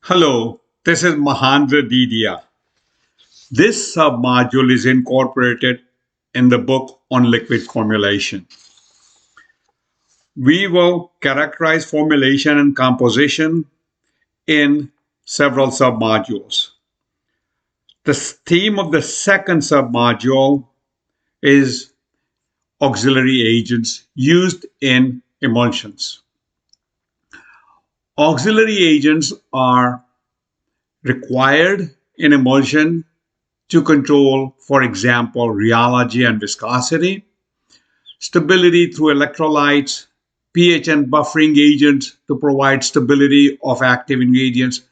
Hello, this is Mahendra Didia. This submodule is incorporated in the book on liquid formulation. We will characterize formulation and composition in several submodules. The theme of the second submodule is auxiliary agents used in emulsions. Auxiliary agents are required in emulsion to control, for example, rheology and viscosity, stability through electrolytes, pH and buffering agents to provide stability of active ingredients,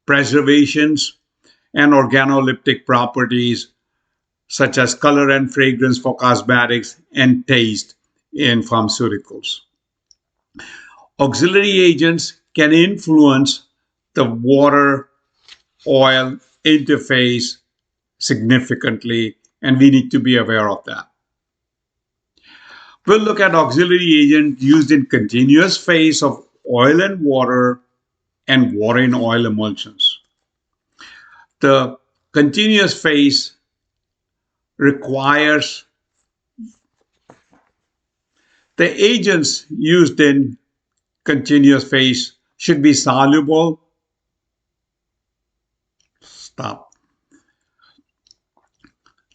preservations, and organoleptic properties such as color and fragrance for cosmetics and taste in pharmaceuticals. Auxiliary agents can influence the water oil interface significantly, and we need to be aware of that. We'll look at auxiliary agent used in continuous phase of oil and water in oil emulsions. The continuous phase requires the agents used in continuous phase should be soluble.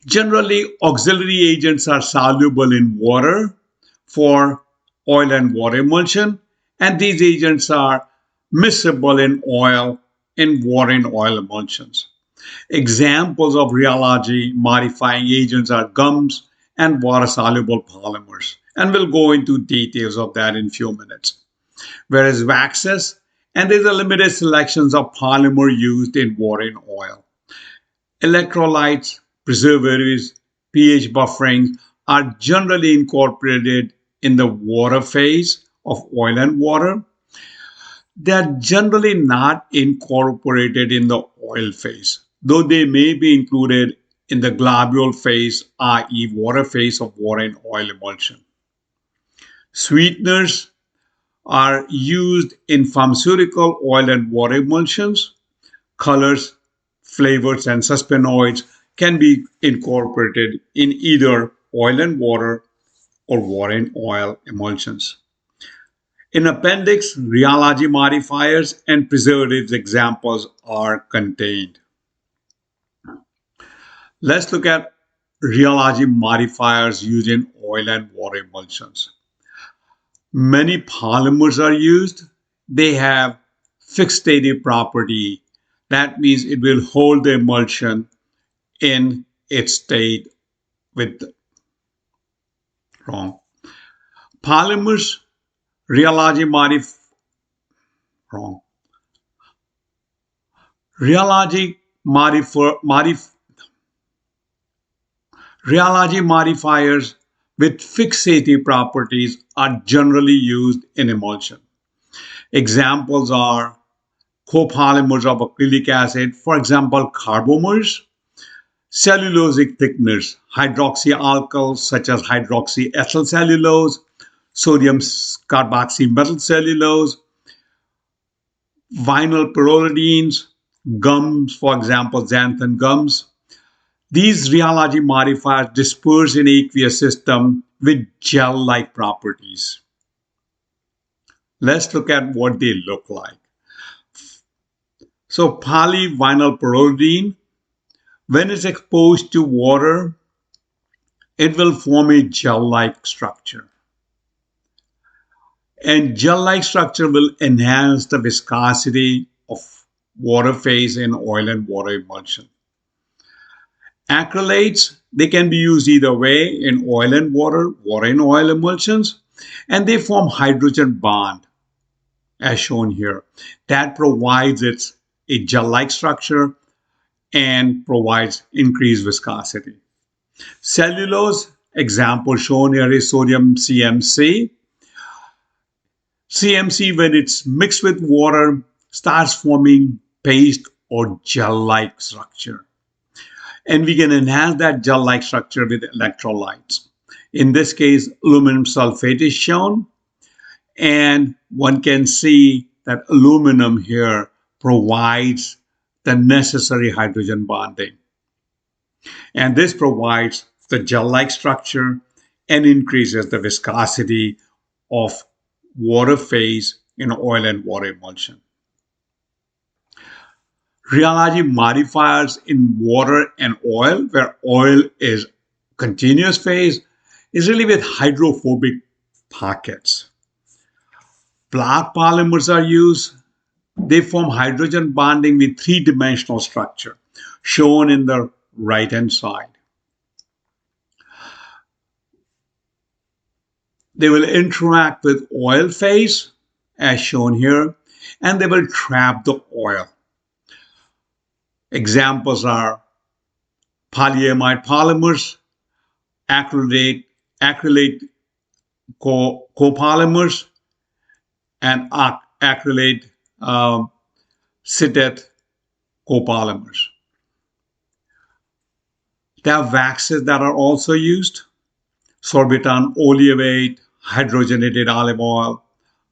Generally, auxiliary agents are soluble in water for oil and water emulsion, and these agents are miscible in oil in water in oil emulsions. Examples of rheology modifying agents are gums and water-soluble polymers, and we'll go into details of that in a few minutes. Whereas waxes, and there's a limited selections of polymer used in water in oil. Electrolytes, preservatives, pH buffering are generally incorporated in the water phase of oil and water. They are generally not incorporated in the oil phase, though they may be included in the globule phase, i.e. water phase of water and oil emulsion. Sweeteners are used in pharmaceutical oil and water emulsions. Colors, flavors, and suspenoids can be incorporated in either oil and water or water and oil emulsions. In appendix, rheology modifiers and preservatives examples are contained. Let's look at rheology modifiers used in oil and water emulsions. Many polymers are used. They have fixative property. That means it will hold the emulsion in its state with polymers, rheology modifiers with fixative properties are generally used in emulsion. Examples are copolymers of acrylic acid, for example, carbomers, cellulosic thickeners, hydroxyalkyls such as hydroxyethyl cellulose, sodium carboxymethyl cellulose, vinyl pyrrolidines, gums, for example, xanthan gums. These rheology modifiers disperse in aqueous system with gel-like properties. Let's look at what they look like. So polyvinyl pyrrolidine, when it's exposed to water, it will form a gel-like structure. And gel-like structure will enhance the viscosity of water phase in oil and water emulsion. Acrylates, they can be used either way in oil and water in oil emulsions, and they form hydrogen bond, as shown here. That provides it a gel-like structure and provides increased viscosity. Cellulose, example shown here is sodium CMC. CMC, when it's mixed with water, starts forming paste or gel-like structure. And we can enhance that gel-like structure with electrolytes. In this case, aluminum sulfate is shown, and one can see that aluminum here provides the necessary hydrogen bonding. And this provides the gel-like structure and increases the viscosity of water phase in oil and water emulsion. Rheology modifiers in water and oil, where oil is continuous phase, is really with hydrophobic pockets. Block polymers are used. They form hydrogen bonding with three-dimensional structure, shown in the right-hand side. They will interact with oil phase, as shown here, and they will trap the oil. Examples are polyamide polymers, acrylate copolymers, and acrylate citet copolymers. There are waxes that are also used: sorbitan oleate, hydrogenated olive oil,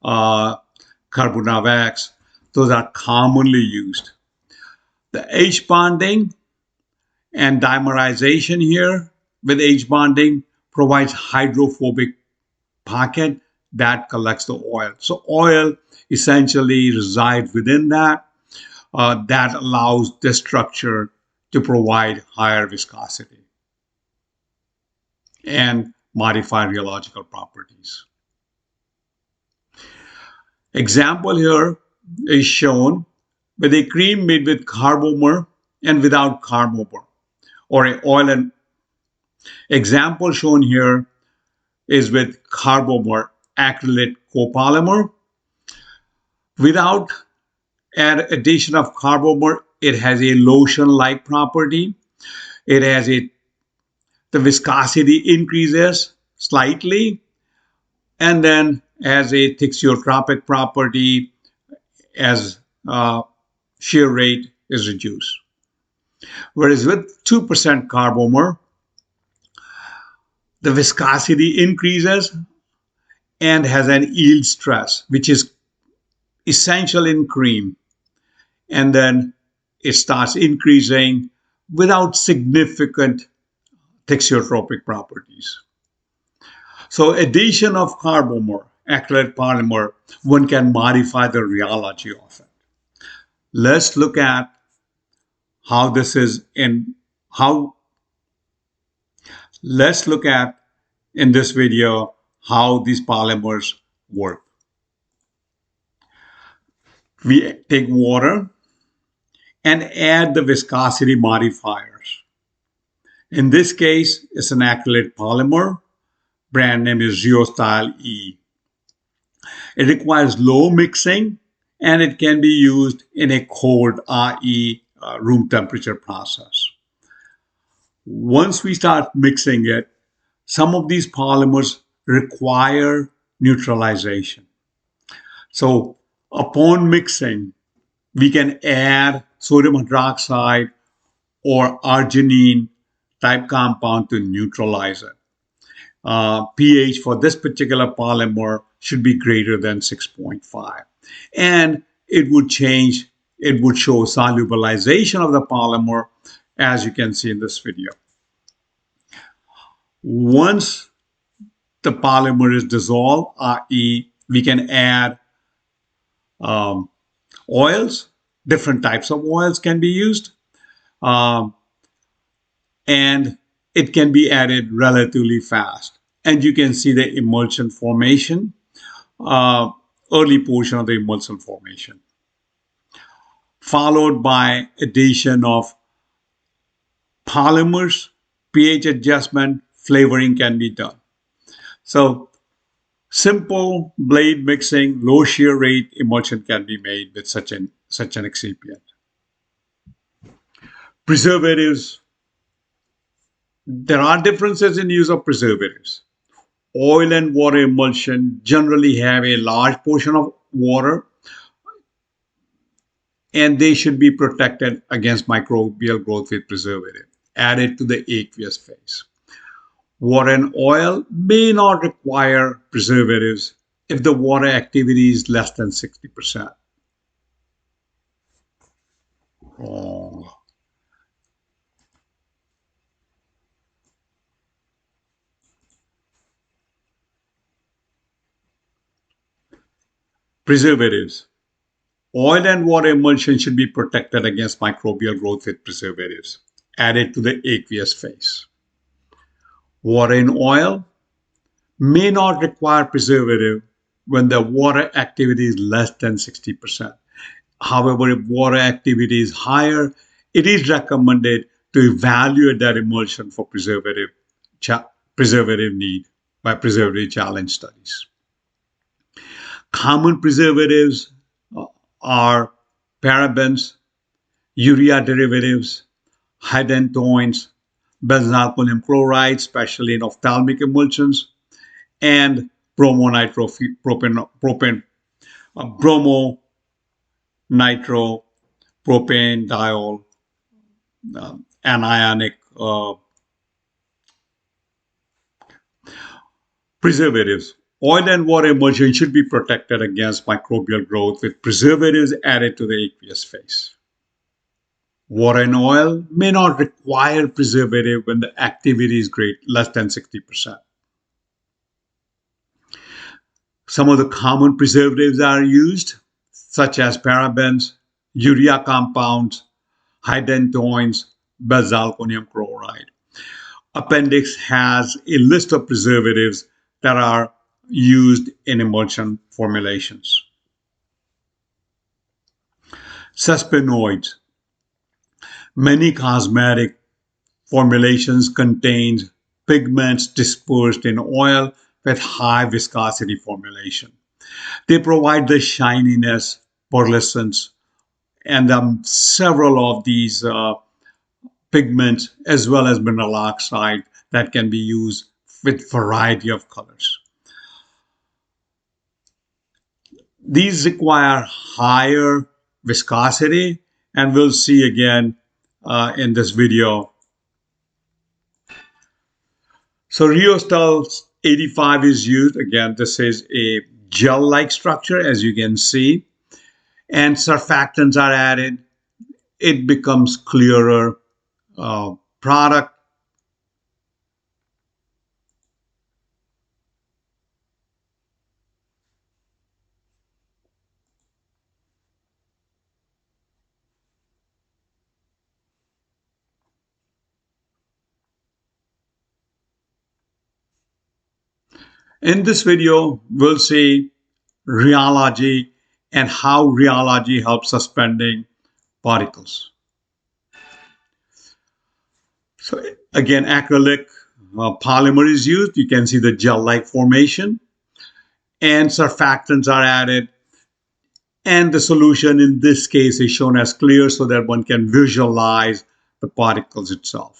carbona wax. Those are commonly used. The H bonding and dimerization here with H bonding provides hydrophobic pocket that collects the oil. So oil essentially resides within that. That allows this structure to provide higher viscosity and modify rheological properties. Example here is shown with a cream made with carbomer and without carbomer, or an oil. And example shown here is with carbomer acrylate copolymer. Without addition of carbomer, it has a lotion-like property. It has the viscosity increases slightly, and then has a thixiotropic property as shear rate is reduced. Whereas with 2% carbomer, the viscosity increases and has an yield stress, which is essential in cream. And then it starts increasing without significant thixiotropic properties. So addition of carbomer, acrylate polymer, one can modify the rheology of it. Let's look at how this is let's look at in this video how these polymers work. We take water and add the viscosity modifiers. In this case, it's an acrylate polymer. Brand name is Geostyle E. It requires low mixing, and it can be used in a cold, i.e. room temperature process. Once we start mixing it, some of these polymers require neutralization. So upon mixing, we can add sodium hydroxide or arginine type compound to neutralize it. pH for this particular polymer should be greater than 6.5. And it would show solubilization of the polymer, as you can see in this video. Once the polymer is dissolved, i.e. we can add oils, different types of oils can be used, and it can be added relatively fast. And you can see the emulsion formation, early portion of the emulsion formation, followed by addition of polymers, pH adjustment, flavoring can be done. So simple blade mixing, low shear rate emulsion can be made with such an excipient. Preservatives. There are differences in use of preservatives. Oil and water emulsion generally have a large portion of water, and they should be protected against microbial growth with preservative added to the aqueous phase. Water and oil may not require preservatives if the water activity is less than 60%. Wrong. Preservatives. Oil and water emulsion should be protected against microbial growth with preservatives added to the aqueous phase. Water in oil may not require preservative when the water activity is less than 60%. However, if water activity is higher, it is recommended to evaluate that emulsion for preservative need by preservative challenge studies. Common preservatives are parabens, urea derivatives, hydantoins, benzalkonium chloride, especially in ophthalmic emulsions, and bromonitropropane-diol anionic preservatives. Oil and water emulsion should be protected against microbial growth with preservatives added to the aqueous phase. Water and oil may not require preservative when the activity is less than 60%. Some of the common preservatives are used, such as parabens, urea compounds, hydantoins, benzalkonium chloride. Appendix has a list of preservatives that are used in emulsion formulations. Suspenoids. Many cosmetic formulations contain pigments dispersed in oil with high viscosity formulation. They provide the shininess, pearlescence, and several of these pigments as well as mineral oxide that can be used with variety of colors. These require higher viscosity, and we'll see again in this video. So Rheostal 85 is used. Again, this is a gel-like structure, as you can see, and surfactants are added. It becomes clearer product. In this video, we'll see rheology and how rheology helps suspending particles. So again, acrylic polymer is used. You can see the gel-like formation, and surfactants are added. And the solution in this case is shown as clear so that one can visualize the particles itself.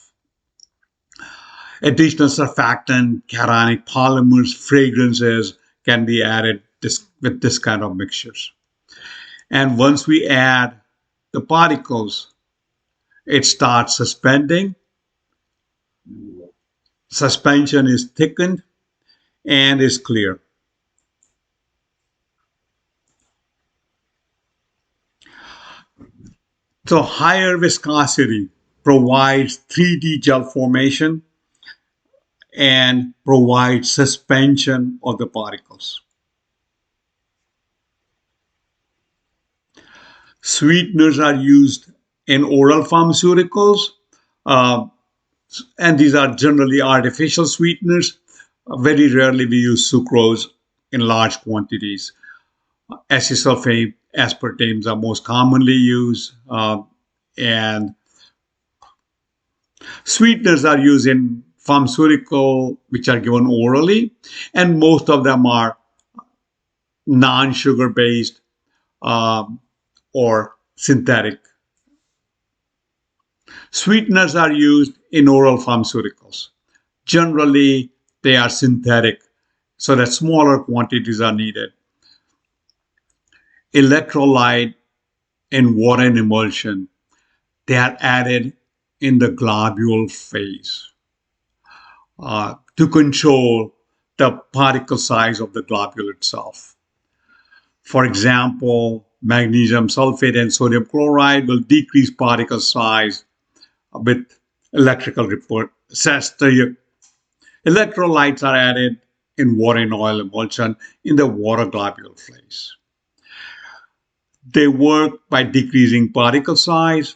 Additional surfactant, cationic polymers, fragrances can be added with this kind of mixtures. And once we add the particles, it starts suspending. Suspension is thickened and is clear. So higher viscosity provides 3D gel formation and provides suspension of the particles. Sweeteners are used in oral pharmaceuticals, and these are generally artificial sweeteners. Very rarely we use sucrose in large quantities. Acesulfame, aspartames are most commonly used, and sweeteners are used in pharmaceutical which are given orally, and most of them are non-sugar based or synthetic. Sweeteners are used in oral pharmaceuticals. Generally, they are synthetic, so that smaller quantities are needed. Electrolyte and water and emulsion, they are added in the globule phase to control the particle size of the globule itself. For example, magnesium sulfate and sodium chloride will decrease particle size with electrical report. Says the electrolytes are added in water and oil emulsion in the water globule phase. They work by decreasing particle size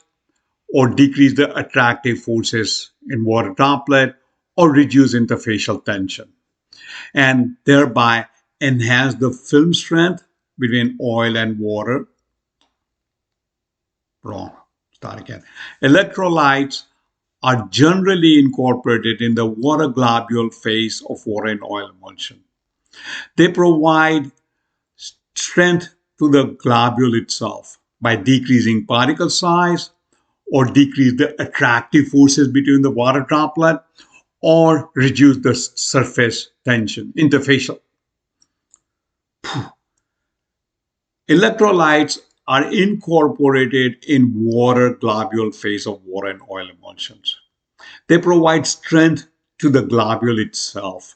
or decrease the attractive forces in water droplet or reduce interfacial tension and thereby enhance the film strength between oil and water. Wrong. Start again. Electrolytes are generally incorporated in the water globule phase of water and oil emulsion. They provide strength to the globule itself by decreasing particle size or decrease the attractive forces between the water droplet or reduce the surface tension, interfacial. Electrolytes are incorporated in water globule phase of water and oil emulsions. They provide strength to the globule itself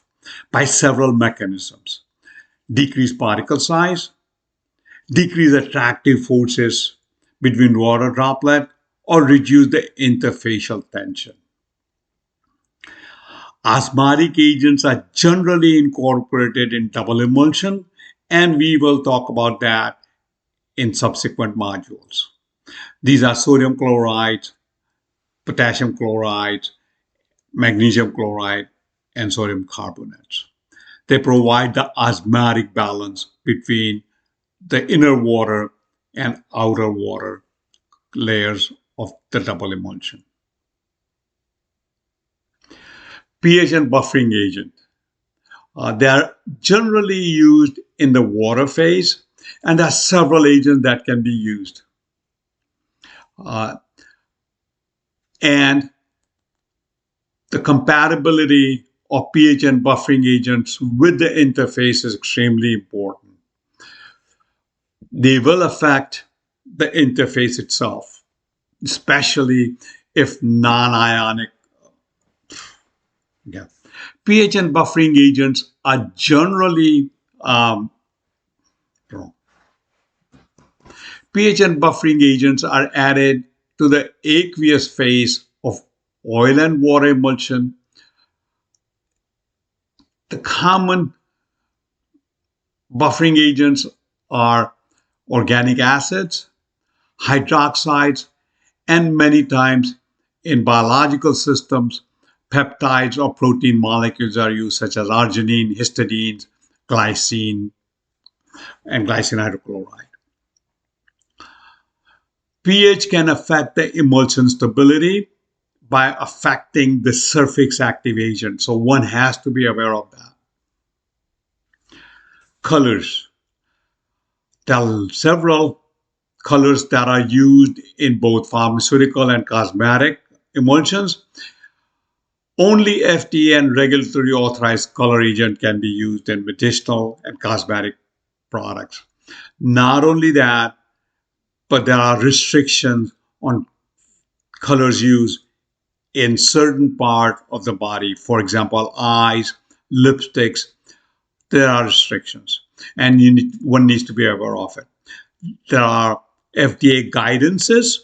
by several mechanisms. Decrease particle size, decrease attractive forces between water droplet, or reduce the interfacial tension. Osmotic agents are generally incorporated in double emulsion, and we will talk about that in subsequent modules. These are sodium chloride, potassium chloride, magnesium chloride, and sodium carbonates. They provide the osmotic balance between the inner water and outer water layers of the double emulsion. pH and buffering agent. They are generally used in the water phase, and there are several agents that can be used. And the compatibility of pH and buffering agents with the interface is extremely important. They will affect the interface itself, especially if non-ionic. Yeah. pH and buffering agents are generally pH and buffering agents are added to the aqueous phase of oil and water emulsion. The common buffering agents are organic acids, hydroxides, and many times in biological systems, peptides or protein molecules are used, such as arginine, histidines, glycine, and glycine hydrochloride. pH can affect the emulsion stability by affecting the surface active agent, so one has to be aware of that. Colors. There are several colors that are used in both pharmaceutical and cosmetic emulsions. Only FDA and regulatory authorized color agent can be used in medicinal and cosmetic products. Not only that, but there are restrictions on colors used in certain part of the body. For example, eyes, lipsticks, there are restrictions, and one needs to be aware of it. There are FDA guidances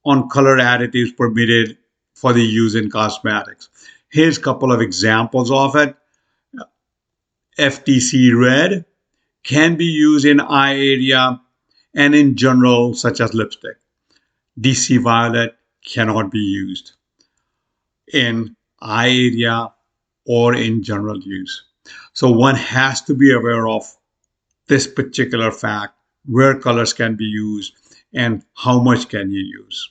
on color additives permitted for the use in cosmetics. Here's a couple of examples of it. FTC red can be used in eye area and in general, such as lipstick. DC violet cannot be used in eye area or in general use. So one has to be aware of this particular fact, where colors can be used and how much can you use.